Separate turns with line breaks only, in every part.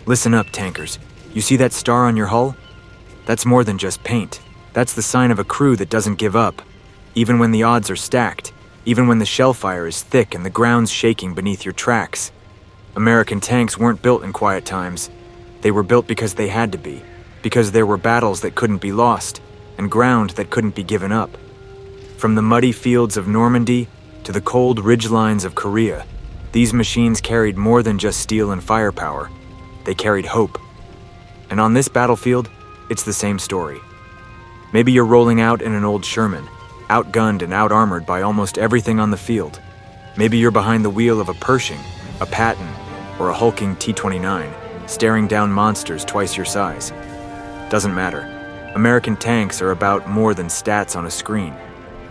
Listen up, tankers. You see that star on your hull? That's more than just paint. That's the sign of a crew that doesn't give up. Even when the odds are stacked, even when the shell fire is thick and the ground's shaking beneath your tracks. American tanks weren't built in quiet times. They were built because they had to be, because there were battles that couldn't be lost, and ground that couldn't be given up. From the muddy fields of Normandy to the cold ridgelines of Korea, these machines carried more than just steel and firepower. They carried hope. And on this battlefield, it's the same story. Maybe you're rolling out in an old Sherman, outgunned and out-armored by almost everything on the field. Maybe you're behind the wheel of a Pershing, a Patton, or a hulking T-29, staring down monsters twice your size. Doesn't matter. American tanks are about more than stats on a screen.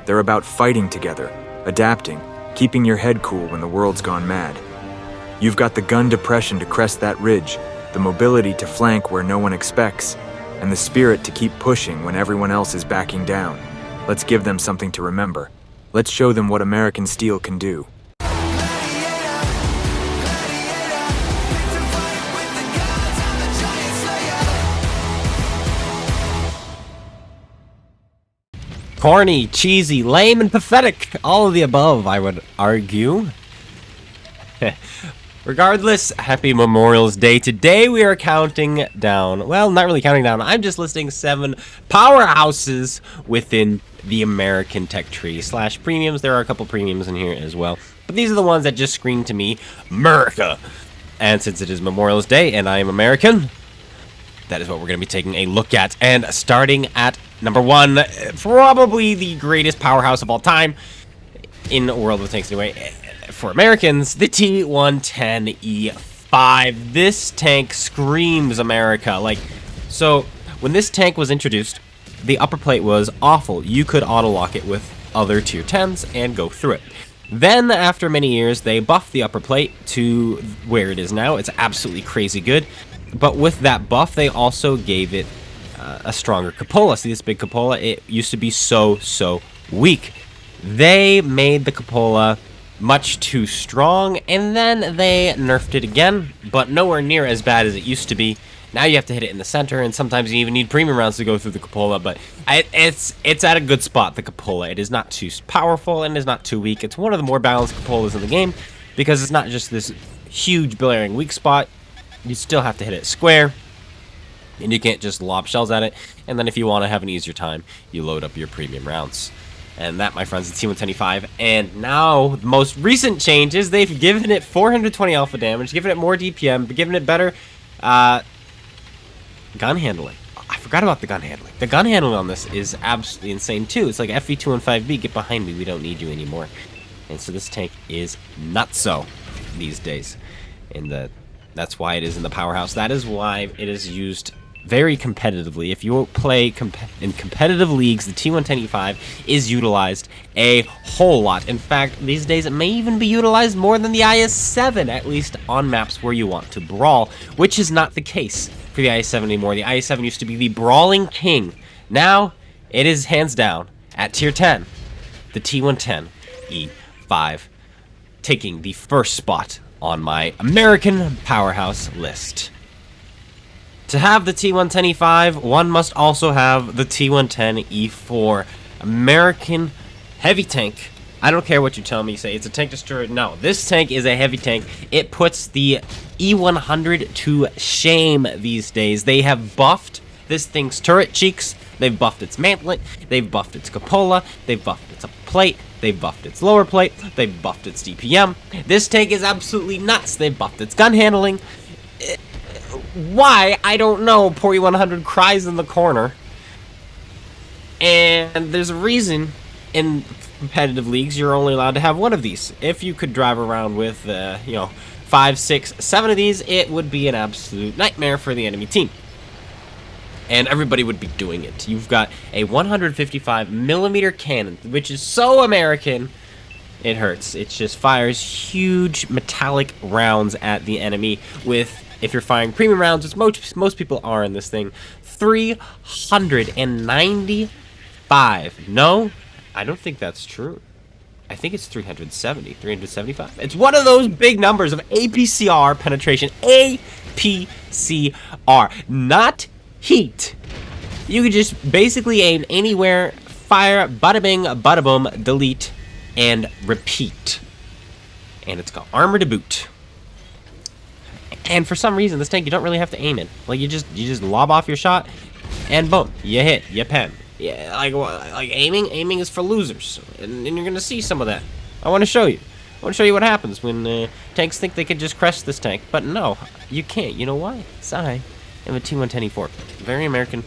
They're about fighting together, adapting, keeping your head cool when the world's gone mad. You've got the gun depression to crest that ridge, the mobility to flank where no one expects, and the spirit to keep pushing when everyone else is backing down. Let's give them something to remember. Let's show them what American steel can do.
Corny, cheesy, lame, and pathetic. All of the above, I would argue. Regardless, happy Memorial's Day. Today we are counting down. Well, not really counting down. I'm just listing 7 powerhouses within the American tech tree / premiums. There are a couple premiums in here as well. But these are the ones that just scream to me, America. And since it is Memorial's Day and I am American, that is what we're going to be taking a look at. And starting at number 1, probably the greatest powerhouse of all time in a world of tanks anyway. For Americans, the T110E5. This tank screams America. So when this tank was introduced, the upper plate was awful. You could auto-lock it with other tier 10s and go through it. Then, after many years, they buffed the upper plate to where it is now. It's absolutely crazy good. But with that buff, they also gave it a stronger cupola. See this big cupola? It used to be so weak. They made the cupola much too strong, and then they nerfed it again, but nowhere near as bad as it used to be. Now you have to hit it in the center, and sometimes you even need premium rounds to go through the cupola, but it's at a good spot, the cupola. It is not too powerful, and it is not too weak. It's one of the more balanced cupolas in the game, because it's not just this huge blaring weak spot. You still have to hit it square, and you can't just lob shells at it, and then if you want to have an easier time, you load up your premium rounds. And that, my friends, is T110E5. And now, the most recent changes, they've given it 420 alpha damage, given it more DPM, but given it better gun handling. I forgot about the gun handling. The gun handling on this is absolutely insane, too. It's like FV2 and 5B, get behind me, we don't need you anymore. And so this tank is nutso these days. And that's why it is in the powerhouse. That is why it is used very competitively. If you play in competitive leagues, the T110E5 is utilized a whole lot. In fact, these days it may even be utilized more than the IS-7, at least on maps where you want to brawl, which is not the case for the IS-7 anymore. The IS-7 used to be the brawling king. Now, it is hands down at tier 10, the T110E5, taking the first spot on my American powerhouse list. To have the T110E5, one must also have the T110E4. American heavy tank. I don't care what you tell me. Say it's a tank destroyer. No, this tank is a heavy tank. It puts the E100 to shame these days. They have buffed this thing's turret cheeks. They've buffed its mantlet. They've buffed its cupola. They've buffed its upper plate. They've buffed its lower plate. They've buffed its DPM. This tank is absolutely nuts. They've buffed its gun handling. Why? I don't know. Poor E100 cries in the corner. And there's a reason in competitive leagues you're only allowed to have one of these. If you could drive around with, 5, 6, 7 of these, it would be an absolute nightmare for the enemy team. And everybody would be doing it. You've got a 155mm cannon, which is so American, it hurts. It just fires huge metallic rounds at the enemy with, if you're firing premium rounds, which most people are in this thing, 395. No, I don't think that's true. I think it's 370, 375. It's one of those big numbers of APCR penetration. APCR, not heat. You can just basically aim anywhere, fire, bada bing, bada boom, delete, and repeat. And it's got armor to boot. And for some reason, this tank you don't really have to aim in. Like you just lob off your shot, and boom, you hit, you pen. Yeah, like aiming is for losers, and you're gonna see some of that. I want to show you. I want to show you what happens when tanks think they can just crush this tank, but no, you can't. You know why? Because I am a T110E4, very American,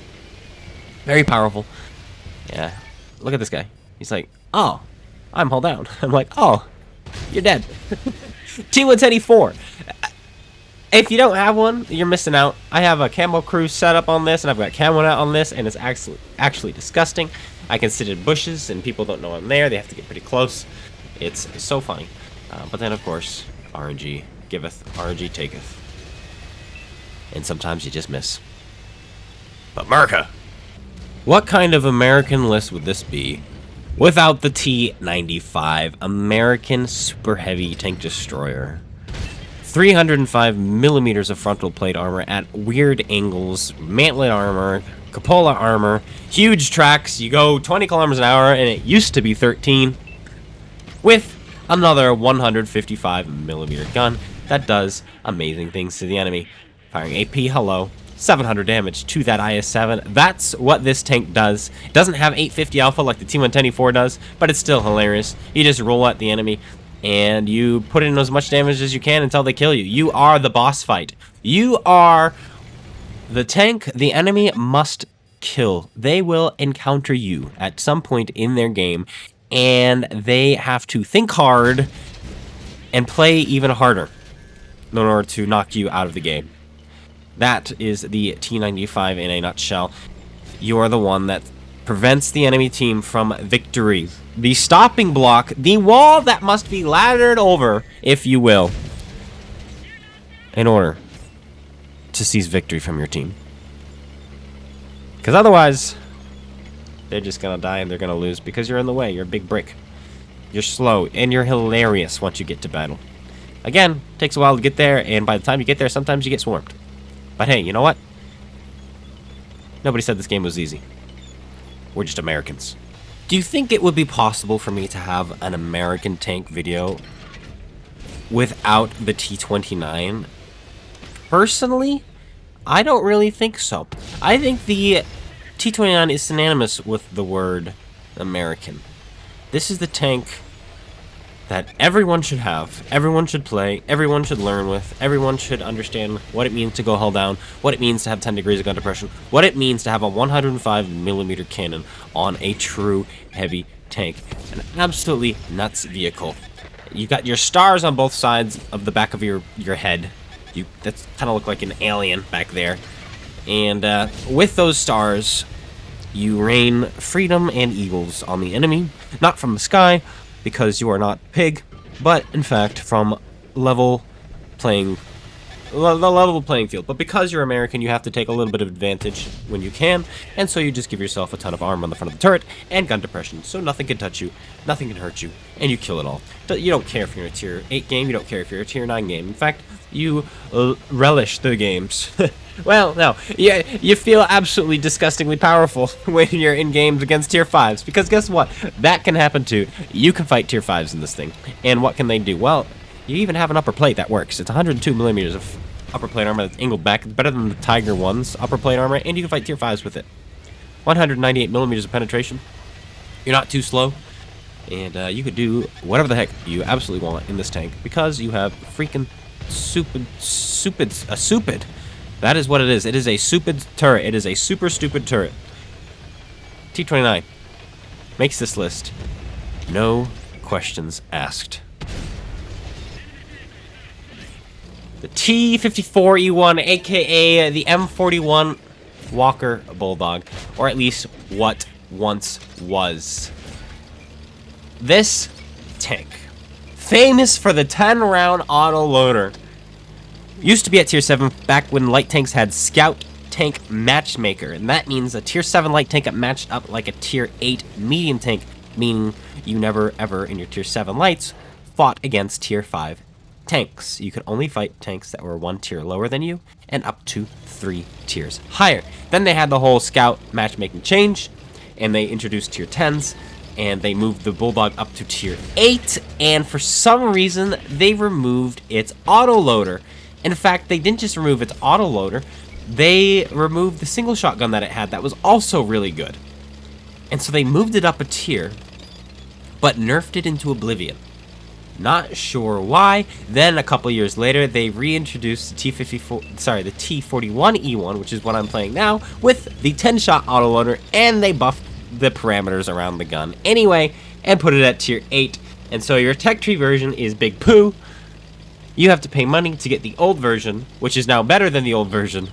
very powerful. Yeah, look at this guy. He's like, oh, I'm hull down. I'm like, oh, you're dead. T110E4. If you don't have one, you're missing out. I have a camo crew set up on this, and I've got camo out on this, and it's actually disgusting. I can sit in bushes, and people don't know I'm there. They have to get pretty close. It's so funny. But then, of course, RNG giveth, RNG taketh. And sometimes you just miss. But America! What kind of American list would this be without the T95 American Super Heavy Tank Destroyer? 305 millimeters of frontal plate armor at weird angles, mantlet armor, cupola armor, huge tracks. You go 20 kilometers an hour, and it used to be 13, with another 155 millimeter gun that does amazing things to the enemy. Firing AP, hello, 700 damage to that IS-7. That's what this tank does. It doesn't have 850 alpha like the T110E4 does, but it's still hilarious. You just roll at the enemy, and you put in as much damage as you can until they kill you. You are the boss fight. You are the tank the enemy must kill. They will encounter you at some point in their game, and they have to think hard and play even harder in order to knock you out of the game. That is the T95 in a nutshell. You are the one that prevents the enemy team from victory. The stopping block, the wall that must be laddered over, if you will, in order to seize victory from your team. Because otherwise, they're just going to die and they're going to lose because you're in the way. You're a big brick. You're slow, and you're hilarious once you get to battle. Again, takes a while to get there, and by the time you get there, sometimes you get swarmed. But hey, you know what? Nobody said this game was easy. We're just Americans. Do you think it would be possible for me to have an American tank video without the T29? Personally, I don't really think so. I think the T29 is synonymous with the word American. This is the tank that everyone should have, everyone should play, everyone should learn with, everyone should understand what it means to go hull down, what it means to have 10 degrees of gun depression, what it means to have a 105 millimeter cannon on a true heavy tank. An absolutely nuts vehicle. You got your stars on both sides of the back of your head. That kind of look like an alien back there. And with those stars, you rain freedom and eagles on the enemy, not from the sky, because you are not pig, but in fact from the level playing field. But because you're American, you have to take a little bit of advantage when you can, and so you just give yourself a ton of armor on the front of the turret and gun depression, so nothing can touch you, nothing can hurt you, and you kill it all. You don't care if you're in a tier 8 game, you don't care if you're a tier 9 game. In fact, you relish the games. Well, no, you feel absolutely disgustingly powerful when you're in games against tier 5s, because guess what? That can happen too. You can fight tier 5s in this thing, and what can they do? Well, you even have an upper plate that works. It's 102 millimeters of upper plate armor that's angled back. It's better than the Tiger 1's upper plate armor, and you can fight tier 5s with it. 198 millimeters of penetration. You're not too slow, and you could do whatever the heck you absolutely want in this tank, because you have freaking stupid. That is what it is. It is a stupid turret. It is a super stupid turret. T29 makes this list. No questions asked. The T54E1, aka the M41 Walker Bulldog, or at least what once was. This tank, famous for the 10-round auto loader, used to be at tier 7 back when light tanks had Scout Tank Matchmaker, and that means a tier 7 light tank got matched up like a tier 8 medium tank meaning you never ever in your tier 7 lights fought against tier 5 tanks. You could only fight tanks that were 1 tier lower than you and up to 3 tiers higher. Then they had the whole scout matchmaking change, and they introduced tier 10s, and they moved the Bulldog up to tier 8, and for some reason they removed its autoloader. In fact, they didn't just remove its autoloader, they removed the single shotgun that it had that was also really good. And so they moved it up a tier, but nerfed it into oblivion. Not sure why. Then a couple years later, they reintroduced the the T41E1, which is what I'm playing now, with the 10-shot autoloader, and they buffed the parameters around the gun anyway, and put it at tier 8. And so your tech tree version is big poo. You have to pay money to get the old version, which is now better than the old version.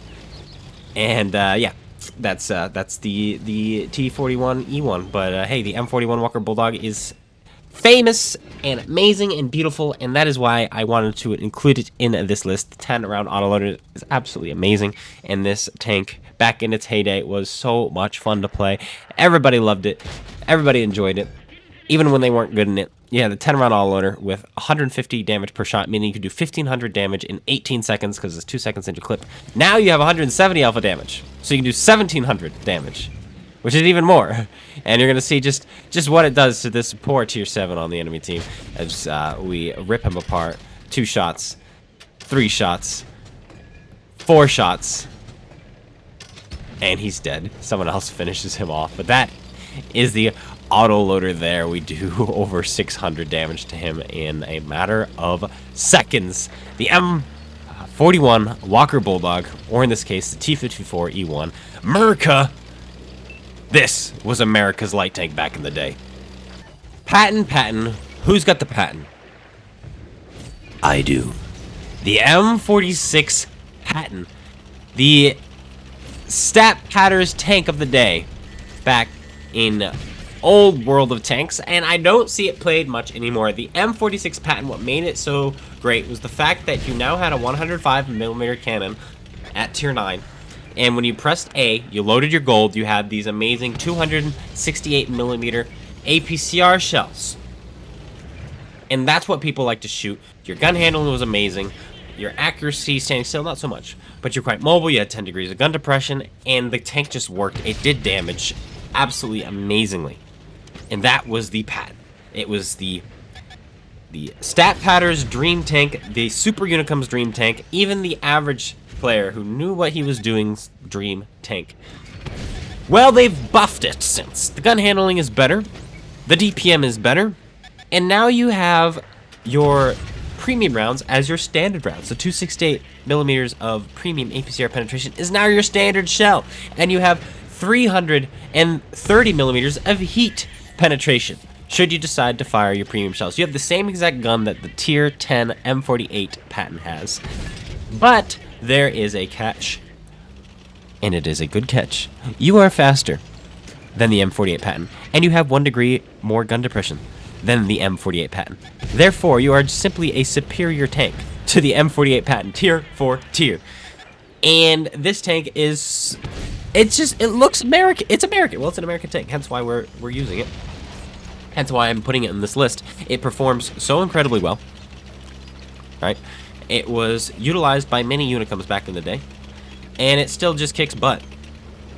And yeah, that's the T41E1. But hey, the M41 Walker Bulldog is famous and amazing and beautiful, and that is why I wanted to include it in this list. The 10-round autoloader is absolutely amazing, and this tank, back in its heyday, was so much fun to play. Everybody loved it. Everybody enjoyed it, even when they weren't good in it. Yeah, the 10-round autoloader with 150 damage per shot, meaning you can do 1,500 damage in 18 seconds because it's 2 seconds into clip. Now you have 170 alpha damage, so you can do 1,700 damage, which is even more. And you're going to see just what it does to this poor tier 7 on the enemy team as we rip him apart. 2 shots, 3 shots, 4 shots, and he's dead. Someone else finishes him off, but that is the autoloader there. We do over 600 damage to him in a matter of seconds. The M41 Walker Bulldog, or in this case, the T54E1, America. This was America's light tank back in the day. Patton. Who's got the Patton? I do. The M46 Patton. The stat patterns tank of the day back in old world of tanks, and I don't see it played much anymore. The M46 Patton, what made it so great was the fact that you now had a 105mm cannon at tier 9. And when you pressed A, you loaded your gold, you had these amazing 268mm APCR shells. And that's what people like to shoot. Your gun handling was amazing. Your accuracy, standing still, not so much. But you're quite mobile, you had 10 degrees of gun depression, and the tank just worked. It did damage absolutely amazingly. And that was the Patton. It was the stat patterns dream tank, the Super Unicum's dream tank, even the average player who knew what he was doing's dream tank. Well, they've buffed it since. The gun handling is better, the DPM is better, and now you have your premium rounds as your standard rounds. The 268mm of premium APCR penetration is now your standard shell, and you have 330mm of heat penetration should you decide to fire your premium shells. You have the same exact gun that the tier 10 M48 Patton has, but there is a catch, and it is a good catch. You are faster than the M48 Patton, and you have 1 degree more gun depression than the M48 Patton. Therefore, you are simply a superior tank to the M48 Patton tier 4 tier. And this tank is, it looks American. It's American. Well, it's an American tank, hence why we're using it. Hence why I'm putting it in this list. It performs so incredibly well, right? It was utilized by many Unicums back in the day, and it still just kicks butt.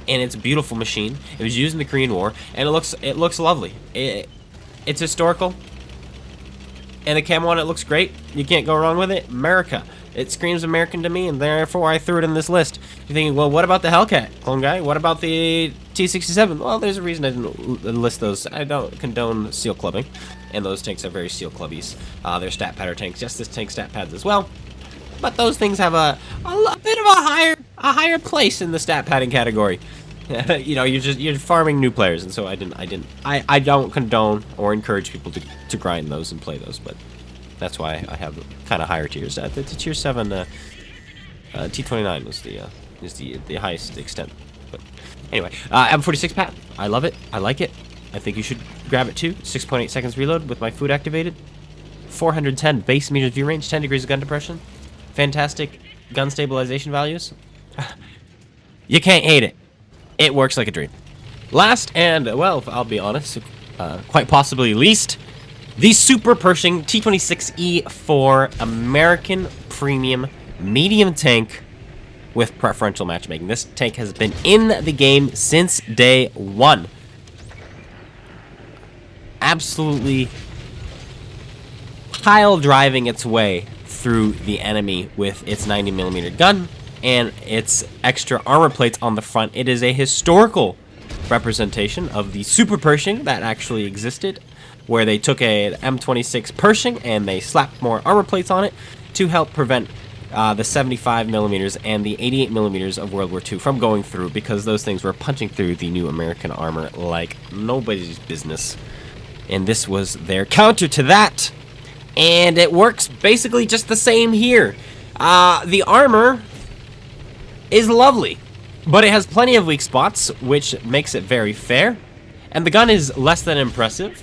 And it's a beautiful machine. It was used in the Korean War, and it looks lovely. It's historical, and the camo on it looks great. You can't go wrong with it. America. It screams American to me, and therefore I threw it in this list. You're thinking, well, what about the Hellcat, CloneGuy? What about the T67? Well, there's a reason I didn't list those. I don't condone seal clubbing, and those tanks are very seal clubbies. They're stat patter tanks. Yes, this tank stat pads as well, but those things have a bit of a higher place in the stat padding category. You know, you're farming new players, and so I don't condone or encourage people to grind those and play those, but that's why I have kind of higher tiers. The tier 7 T29 was the highest extent. But anyway, M46 Patton. I love it. I like it. I think you should grab it too. 6.8 seconds reload with my food activated. 410 base meters view range. 10 degrees of gun depression. Fantastic gun stabilization values. You can't hate it. It works like a dream. Last and, well, I'll be honest, quite possibly least, the Super Pershing T26E4 American Premium Medium Tank with preferential matchmaking. This tank has been in the game since day one. Absolutely pile driving its way through the enemy with its 90mm gun and its extra armor plates on the front. It is a historical representation of the Super Pershing that actually existed, where they took a M46 Pershing and they slapped more armor plates on it to help prevent the 75mm and the 88mm of World War II from going through, because those things were punching through the new American armor like nobody's business. And this was their counter to that. And it works basically just the same here. The armor is lovely, but it has plenty of weak spots, which makes it very fair. And the gun is less than impressive,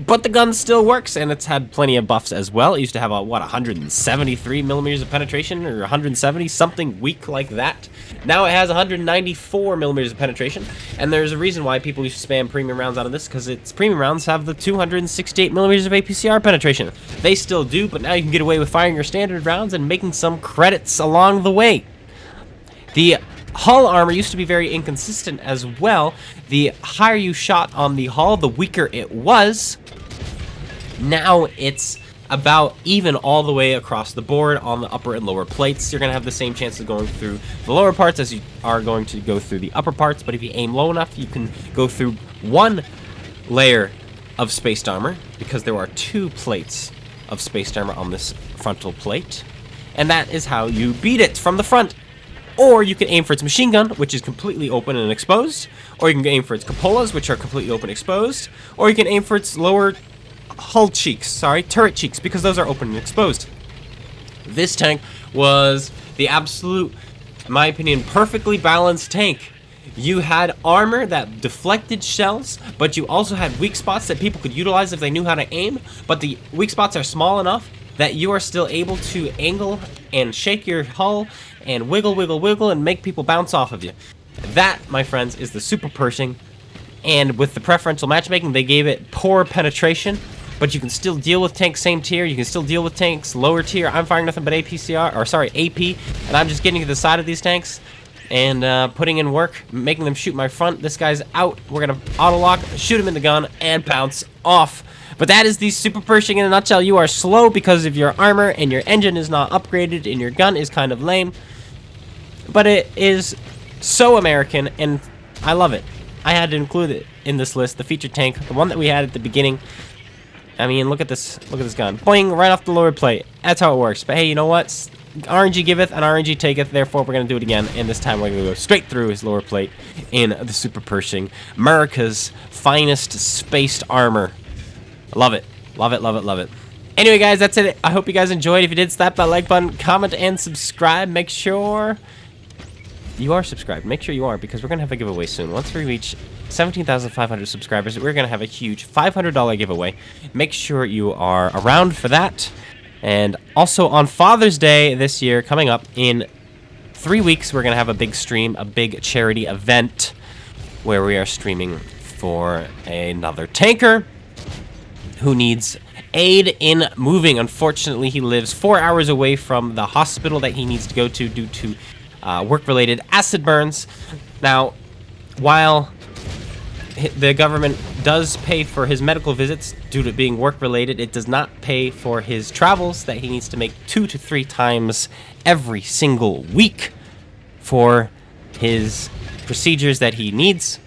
but the gun still works, and it's had plenty of buffs as well. It used to have a, what, 173mm of penetration, or 170, something weak like that. Now it has 194mm of penetration, and there's a reason why people used to spam premium rounds out of this, because its premium rounds have the 268mm of APCR penetration. They still do, but now you can get away with firing your standard rounds and making some credits along the way. The hull armor used to be very inconsistent as well. The higher you shot on the hull, the weaker it was. Now it's about even all the way across the board on the upper and lower plates. You're going to have the same chance of going through the lower parts as you are going to go through the upper parts, but if you aim low enough, you can go through one layer of spaced armor, because there are 2 plates of spaced armor on this frontal plate, and that is how you beat it from the front. Or you can aim for its machine gun, which is completely open and exposed, or you can aim for its cupolas, which are completely open and exposed, or you can aim for its lower hull cheeks, turret cheeks, because those are open and exposed. This tank was the absolute, in my opinion, perfectly balanced tank. You had armor that deflected shells, but you also had weak spots that people could utilize if they knew how to aim, but the weak spots are small enough that you are still able to angle and shake your hull and wiggle, wiggle, wiggle, and make people bounce off of you. That, my friends, is the Super Pershing, and with the preferential matchmaking, they gave it poor penetration, but you can still deal with tanks same tier, you can still deal with tanks lower tier. I'm firing nothing but AP, and I'm just getting to the side of these tanks and putting in work, making them shoot my front. This guy's out. We're gonna auto lock, shoot him in the gun, and bounce off. But that is the Super Pershing in a nutshell. You are slow because of your armor, and your engine is not upgraded, and your gun is kind of lame. But it is so American, and I love it. I had to include it in this list, the featured tank, the one that we had at the beginning. I mean, look at this gun. Boing, right off the lower plate. That's how it works. But hey, you know what? RNG giveth and RNG taketh, therefore we're going to do it again, and this time we're going to go straight through his lower plate in the Super Pershing. America's finest spaced armor. Love it. Love it, love it, love it. Anyway, guys, that's it. I hope you guys enjoyed. If you did, slap that like button, comment, and subscribe. Make sure you are subscribed. Make sure you are, because we're going to have a giveaway soon. Once we reach 17,500 subscribers, we're going to have a huge $500 giveaway. Make sure you are around for that. And also on Father's Day this year, coming up in 3 weeks, we're going to have a big stream, a big charity event, where we are streaming for another tanker who needs aid in moving. Unfortunately, he lives 4 hours away from the hospital that he needs to go to due to work-related acid burns. Now, while the government does pay for his medical visits due to being work-related, it does not pay for his travels that he needs to make 2 to 3 times every single week for his procedures that he needs.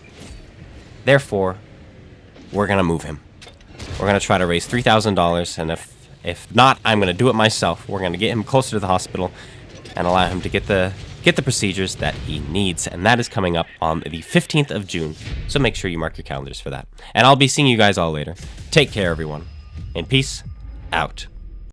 Therefore, we're going to move him. We're going to try to raise $3,000, and if not, I'm going to do it myself. We're going to get him closer to the hospital and allow him to get the procedures that he needs, and that is coming up on the 15th of June, so make sure you mark your calendars for that. And I'll be seeing you guys all later. Take care, everyone, and peace out.